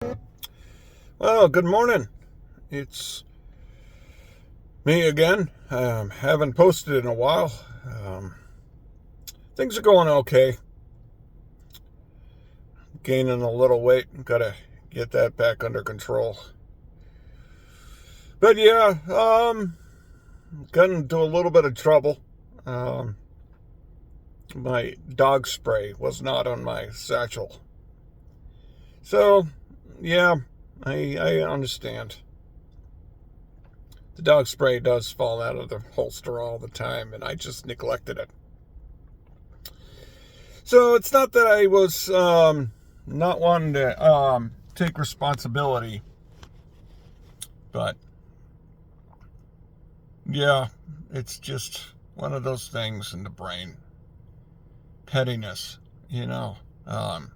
Well, good morning. It's me again. Haven't posted in a while. Um, Things are going okay. Gaining a little weight. Gotta get that back under control. But yeah, got into a little bit of trouble. Um, my dog spray was not on my satchel. So, yeah, I understand. The dog spray does fall out of the holster all the time, and I just neglected it. So it's not that I was not wanting to take responsibility, but yeah, it's just one of those things in the brain. Pettiness, you know. Um,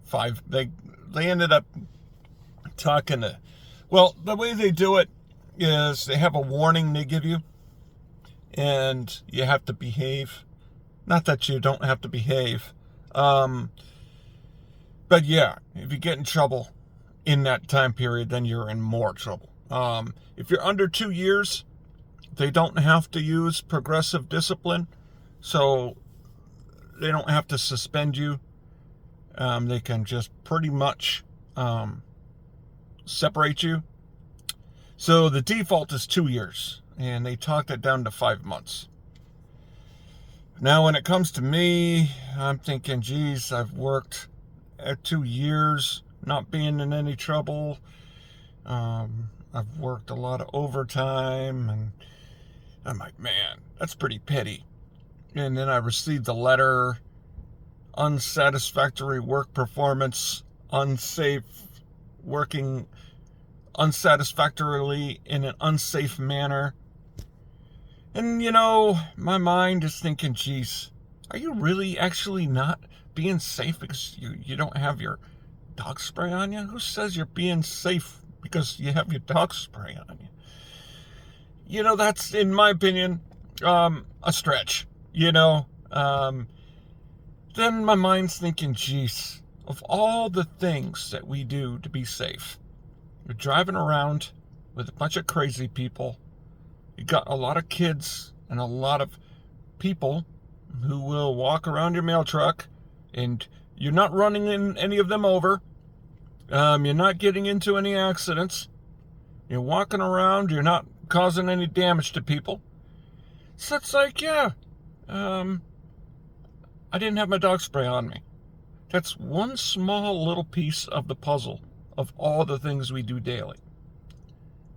five. They ended up talking to. Well, the way they do it is they have a warning they give you, and you have to behave. Not that you don't have to behave. Um, But yeah, if you get in trouble in that time period, then you're in more trouble. If you're under 2 years, they don't have to use progressive discipline, so they don't have to suspend you. They can just pretty much separate you. So the default is 2 years, and they talked it down to 5 months. Now, when it comes to me, I'm thinking, geez, I've worked at 2 years, not being in any trouble. I've worked a lot of overtime, and I'm like, man, that's pretty petty. And then I received a letter, unsatisfactory work performance, unsafe working unsatisfactorily in an unsafe manner. And, my mind is thinking, geez, are you really actually not being safe because you don't have your dog spray on you? Who says you're being safe because you have your dog spray on you? That's, in my opinion, a stretch, Then my mind's thinking, geez, of all the things that we do to be safe, you're driving around with a bunch of crazy people. You got a lot of kids and a lot of people who will walk around your mail truck, and you're not running any of them over. You're not getting into any accidents. You're walking around. You're not causing any damage to people. So it's like, yeah, I didn't have my dog spray on me. That's one small little piece of the puzzle of all the things we do daily.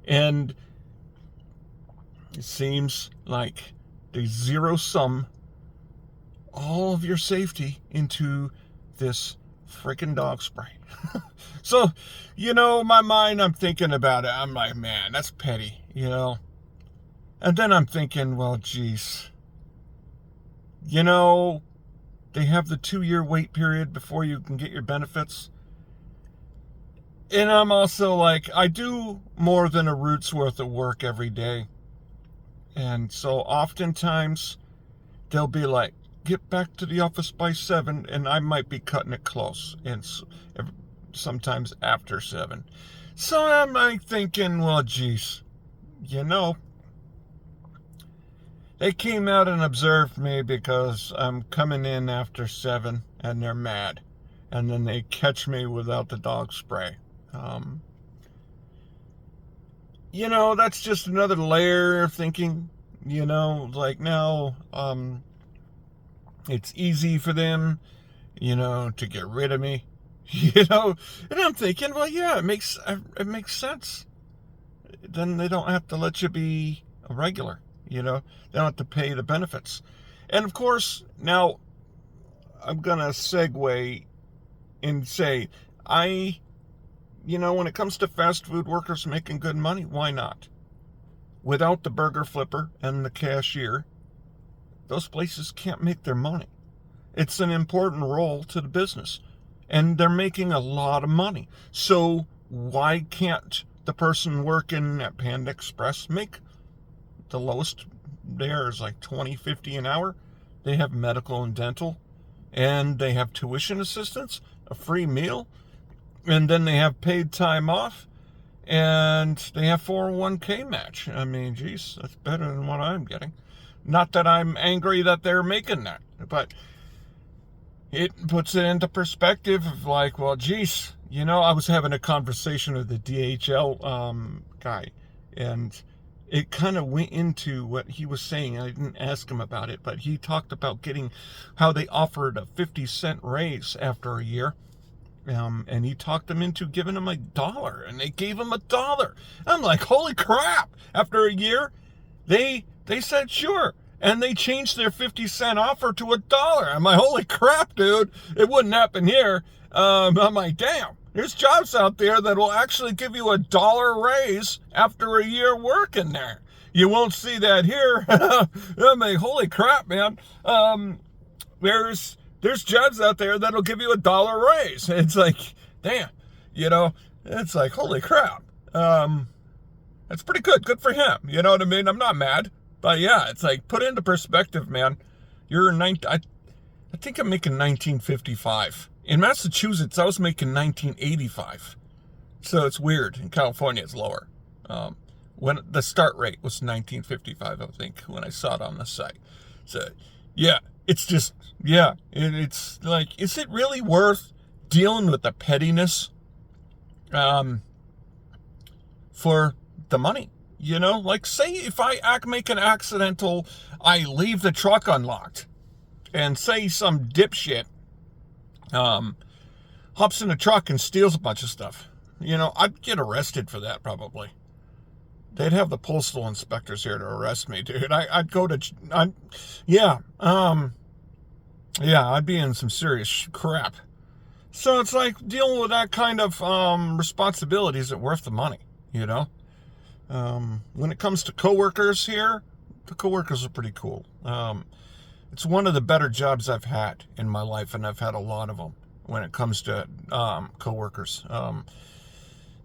And it seems like they zero sum all of your safety into this freaking dog spray. So, my mind, I'm thinking about it. I'm like, man, that's petty, And then I'm thinking, well, geez, they have the 2-year wait period before you can get your benefits. And I'm also like, I do more than a root's worth of work every day. And so oftentimes they'll be like, get back to the office by 7, and I might be cutting it close, and sometimes after 7. So I'm like thinking, well, geez, they came out and observed me because I'm coming in after 7, and they're mad. And then they catch me without the dog spray. That's just another layer of thinking, like now, it's easy for them, to get rid of me, and I'm thinking, well, yeah, it makes sense. Then they don't have to let you be a regular, they don't have to pay the benefits. And of course, now I'm going to segue and say, when it comes to fast food workers making good money, why not? Without the burger flipper and the cashier, those places can't make their money. It's an important role to the business, and they're making a lot of money. So why can't the person working at Panda Express make the lowest there is like $20.50 an hour? They have medical and dental, and they have tuition assistance, a free meal. And then they have paid time off, and they have 401k match. I mean, geez, that's better than what I'm getting. Not that I'm angry that they're making that, but it puts it into perspective of like, well, geez, I was having a conversation with the DHL guy, and it kind of went into what he was saying. I didn't ask him about it, but he talked about how they offered a 50-cent raise after a year. And he talked them into giving him $1, and they gave him $1. I'm like, holy crap! After a year, they said sure, and they changed their 50-cent offer to $1. I'm like, holy crap, dude! It wouldn't happen here. I'm like, damn. There's jobs out there that will actually give you $1 raise after a year working there. You won't see that here. I'm like, holy crap, man. There's jobs out there that'll give you $1 raise. It's like, damn, it's like, holy crap. That's pretty good. Good for him. You know what I mean? I'm not mad, but yeah, it's like, put it into perspective, man. I think I'm making $19.55. In Massachusetts, I was making $19.85. So it's weird. In California, it's lower. When the start rate was $19.55, I think, when I saw it on the site. So, yeah. It's just, yeah, it's like, is it really worth dealing with the pettiness for the money? Like, say if I make an accidental, I leave the truck unlocked, and say some dipshit hops in the truck and steals a bunch of stuff. I'd get arrested for that probably. They'd have the postal inspectors here to arrest me, dude. I'd be in some serious crap. So it's like, dealing with that kind of responsibility isn't worth the money, When it comes to coworkers here, the coworkers are pretty cool. It's one of the better jobs I've had in my life, and I've had a lot of them when it comes to coworkers.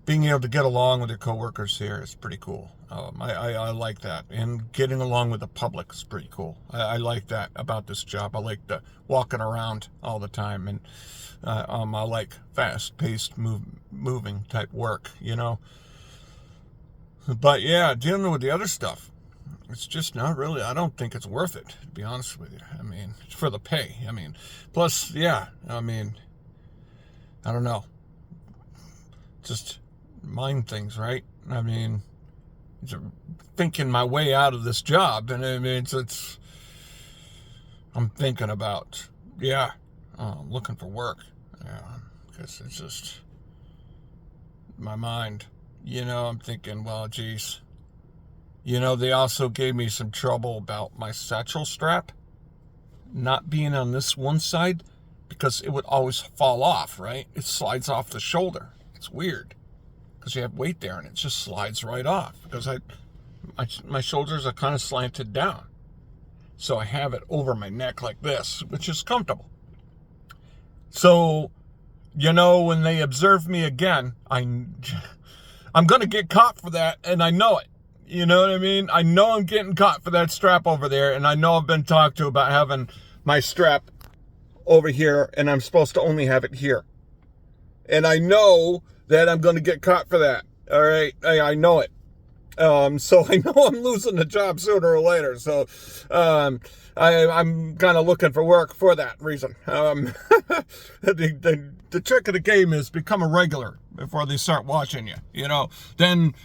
Being able to get along with your coworkers here is pretty cool. I like that. And getting along with the public is pretty cool. I like that about this job. I like the walking around all the time. And I like fast-paced, moving type work, But yeah, dealing with the other stuff, it's just not really, I don't think it's worth it, to be honest with you. I mean, it's for the pay. I mean, plus, yeah, I don't know. Just mind things, right? I mean, thinking my way out of this job, and I mean, I'm thinking about, looking for work, because it's just, my mind, I'm thinking, well, geez, they also gave me some trouble about my satchel strap not being on this one side, because it would always fall off, right? It slides off the shoulder. It's weird, because you have weight there and it just slides right off, because my shoulders are kind of slanted down, so I have it over my neck like this, which is comfortable. So when they observe me again, I'm gonna get caught for that, and I know it. You know what I mean? I know I'm getting caught for that strap over there, and I know I've been talked to about having my strap over here, and I'm supposed to only have it here. And I know that I'm going to get caught for that. All right? I know it. So I know I'm losing the job sooner or later. So I'm kind of looking for work for that reason. The trick of the game is become a regular before they start watching you. Then,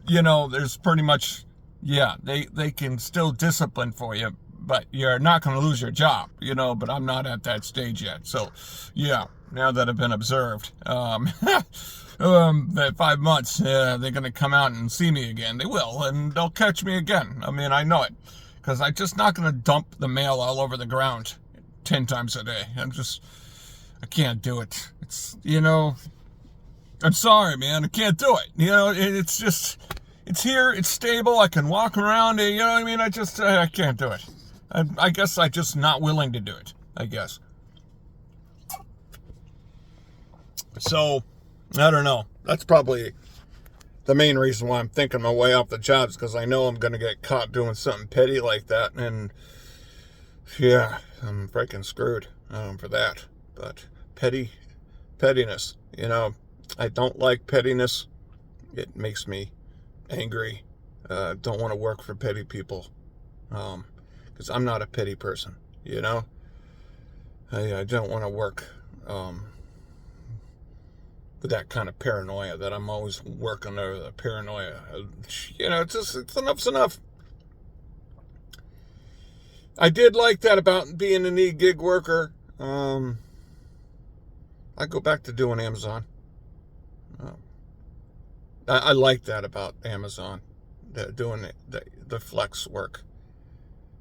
there's pretty much, they can still discipline for you, but you're not going to lose your job, but I'm not at that stage yet. So, now that I've been observed, that 5 months, they're going to come out and see me again. They will, and they'll catch me again. I mean, I know it, because I'm just not going to dump the mail all over the ground 10 times a day. I can't do it. It's, I'm sorry, man, I can't do it. It's just, it's here, it's stable, I can walk around, you know what I mean? I can't do it. I guess I'm just not willing to do it, I guess. So, I don't know. That's probably the main reason why I'm thinking my way off the jobs, because I know I'm going to get caught doing something petty like that, and I'm freaking screwed for that. But petty pettiness. I don't like pettiness. It makes me angry. Don't want to work for petty people. Because I'm not a petty person, I don't want to work with that kind of paranoia that I'm always working under the paranoia. It's enough's enough. I did like that about being an e-gig worker. I go back to doing Amazon. I like that about Amazon, doing the flex work.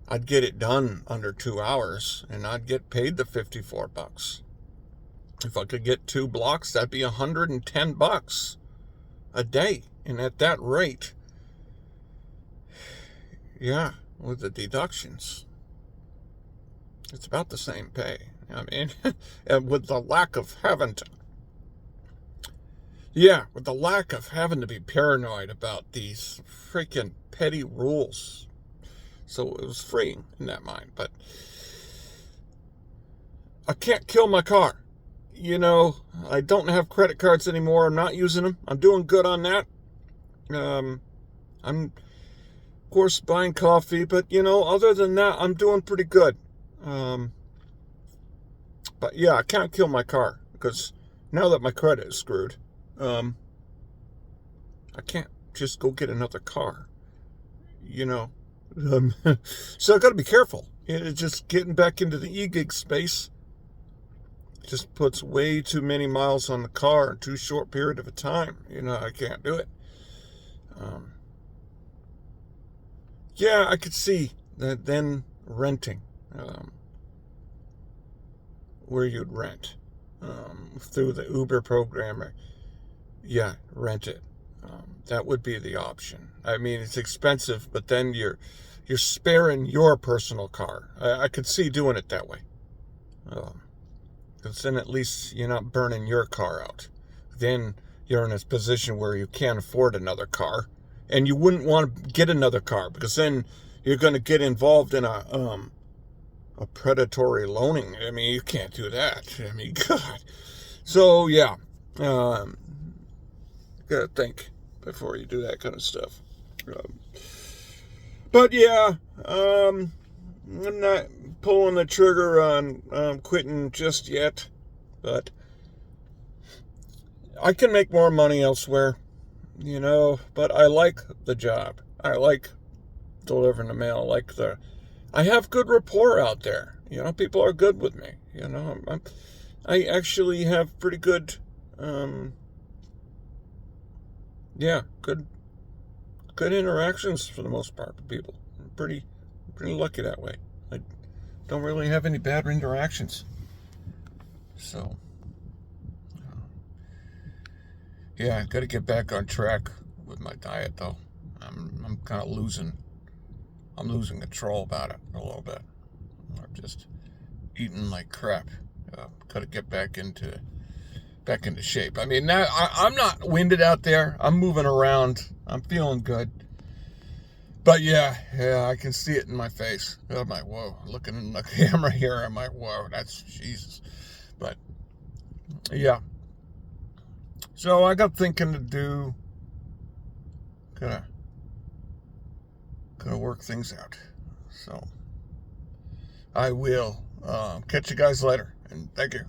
I'd get it done under 2 hours, and I'd get paid the $54. If I could get 2 blocks, that'd be $110 a day. And at that rate, yeah, with the deductions, it's about the same pay. And with the lack of having to be paranoid about these freaking petty rules. So it was freeing in that mind. But I can't kill my car. I don't have credit cards anymore. I'm not using them. I'm doing good on that. I'm, of course, buying coffee. But, other than that, I'm doing pretty good. But, yeah, I can't kill my car. Because now that my credit is screwed, I can't just go get another car. So I got to be careful. It's just getting back into the e-gig space just puts way too many miles on the car in too short period of a time. I can't do it. Yeah, I could see that then renting, where you'd rent through the Uber program. Yeah, rent it. That would be the option. I mean, it's expensive, but then you're sparing your personal car. I could see doing it that way. Because then at least you're not burning your car out. Then you're in a position where you can't afford another car. And you wouldn't want to get another car, because then you're going to get involved in a predatory loaning. I mean, you can't do that. I mean, God. So, yeah. Gotta think before you do that kind of stuff. But yeah, I'm not pulling the trigger on quitting just yet, but I can make more money elsewhere, but I like the job. I like delivering the mail. I have good rapport out there. People are good with me. I actually have pretty good, good interactions for the most part with people. I'm pretty lucky that way. I don't really have any bad interactions. So, yeah, I got to get back on track with my diet, though. I'm kind of losing control about it a little bit. I'm just eating like crap. Got to get back into shape. I mean, now I'm not winded out there. I'm moving around. I'm feeling good. But yeah, I can see it in my face. I'm like, whoa, looking in the camera here, I'm like, whoa, that's Jesus. But yeah. So I got thinking to do, gotta work things out. So I will catch you guys later, and thank you.